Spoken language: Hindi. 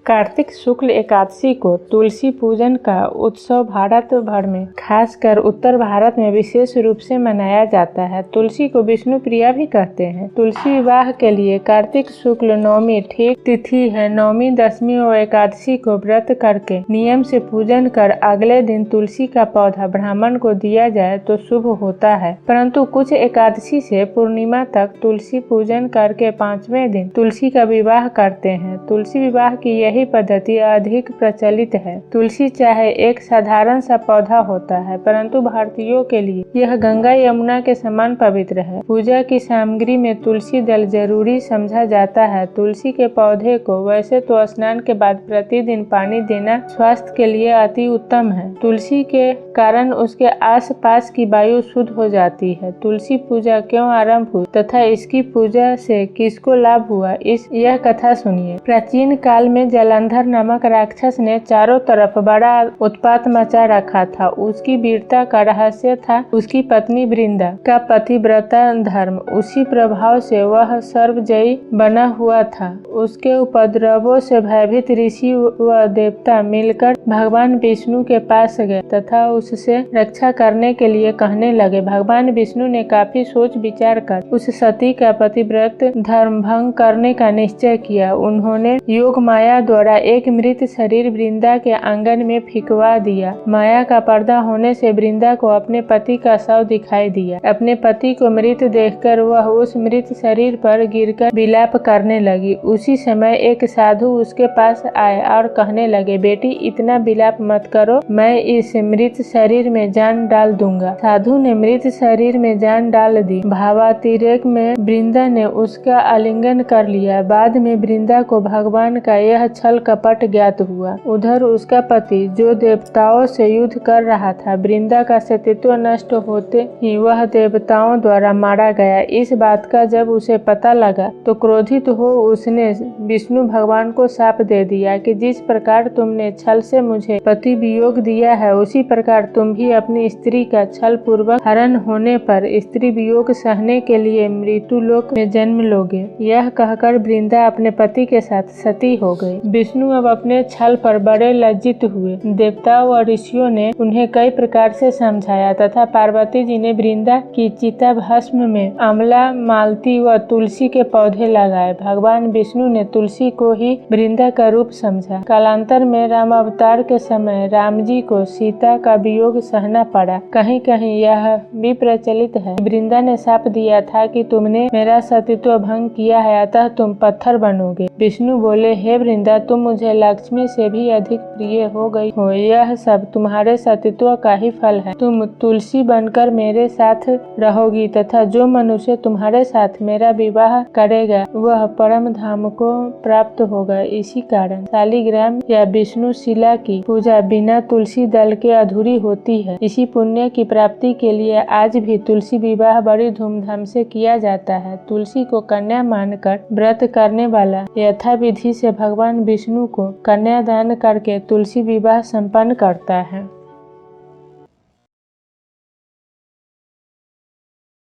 कार्तिक शुक्ल एकादशी को तुलसी पूजन का उत्सव भारत भर में, खासकर उत्तर भारत में विशेष रूप से मनाया जाता है। तुलसी को विष्णु प्रिया भी कहते हैं। तुलसी विवाह के लिए कार्तिक शुक्ल नवमी ठीक तिथि है। नवमी, दशमी और एकादशी को व्रत करके नियम से पूजन कर अगले दिन तुलसी का पौधा ब्राह्मण को दिया जाए तो शुभ होता है। परंतु कुछ एकादशी से पूर्णिमा तक तुलसी पूजन करके 5वें दिन तुलसी का विवाह करते हैं। तुलसी विवाह की यही पद्धति अधिक प्रचलित है। तुलसी चाहे एक साधारण सा पौधा होता है, परंतु भारतीयों के लिए यह गंगा यमुना के समान पवित्र है। पूजा की सामग्री में तुलसी दल जरूरी समझा जाता है। तुलसी के पौधे को वैसे तो स्नान के बाद प्रतिदिन पानी देना स्वास्थ्य के लिए अति उत्तम है। तुलसी के कारण उसके आसपास की वायु शुद्ध हो जाती है। तुलसी पूजा क्यों आरंभ हुई तथा इसकी पूजा से किसको लाभ हुआ, यह कथा सुनिए। प्राचीन काल में जलंधर नामक राक्षस ने चारों तरफ बड़ा उत्पात मचा रखा था। उसकी वीरता का रहस्य था उसकी पत्नी वृंदा का पतिव्रता धर्म। उसी प्रभाव से वह सर्वजयी बना हुआ था। उसके उपद्रवों से भयभीत ऋषि व देवता मिलकर भगवान विष्णु के पास गए तथा उससे रक्षा करने के लिए कहने लगे। भगवान विष्णु ने काफी सोच विचार कर उस सती का पतिव्रत धर्म भंग करने का निश्चय किया। उन्होंने योग माया द्वारा एक मृत शरीर वृंदा के आंगन में फिकवा दिया। माया का पर्दा होने से वृंदा को अपने पति का शव दिखाई दिया। अपने पति को मृत देखकर वह उस मृत शरीर पर गिरकर विलाप करने लगी। उसी समय एक साधु उसके पास आए और कहने लगे, बेटी इतना विलाप मत करो, मैं इस मृत शरीर में जान डाल दूंगा। साधु ने मृत शरीर में जान डाल दी। भावातिरेक में वृंदा ने उसका आलिंगन कर लिया। बाद में वृंदा को भगवान का यह छल कपट ज्ञात हुआ। उधर उसका पति जो देवताओं से युद्ध कर रहा था, वृंदा का अस्तित्व नष्ट होते ही वह देवताओं द्वारा मारा गया। इस बात का जब उसे पता लगा तो क्रोधित हो उसने विष्णु भगवान को शाप दे दिया कि जिस प्रकार तुमने छल से मुझे पति वियोग दिया है, उसी प्रकार तुम भी अपनी स्त्री का छल पूर्वक हरण होने पर स्त्री वियोग सहने के लिए मृत्युलोक में जन्म लोगे। यह कहकर वृंदा अपने पति के साथ सती हो गई। विष्णु अब अपने छल पर बड़े लज्जित हुए। देवताओं और ऋषियों ने उन्हें कई प्रकार से समझाया तथा पार्वती जी ने वृंदा की चिता भस्म में आंवला, मालती व तुलसी के पौधे लगाए। भगवान विष्णु ने तुलसी को ही वृंदा का रूप समझा। कालांतर में राम अवतार के समय राम जी को सीता का वियोग सहना पड़ा। कहीं कहीं यह भी प्रचलित है, वृंदा ने शाप दिया था कि तुमने मेरा सतीत्व भंग किया है, अतः तुम पत्थर बनोगे। विष्णु बोले, हे वृंदा, तुम मुझे लक्ष्मी से भी अधिक प्रिय हो गई हो। यह सब तुम्हारे सतीत्व का ही फल है। तुम तुलसी बनकर मेरे साथ रहोगी तथा जो मनुष्य तुम्हारे साथ मेरा विवाह करेगा वह परम धाम को प्राप्त होगा। इसी कारण शालिग्राम या विष्णु शिला की पूजा बिना तुलसी दल के अधूरी होती है। इसी पुण्य की प्राप्ति के लिए आज भी तुलसी विवाह बड़ी धूमधाम से किया जाता है। तुलसी को कन्या मानकर व्रत करने वाला यथाविधि से भगवान विष्णु को कन्यादान करके तुलसी विवाह संपन्न करता है।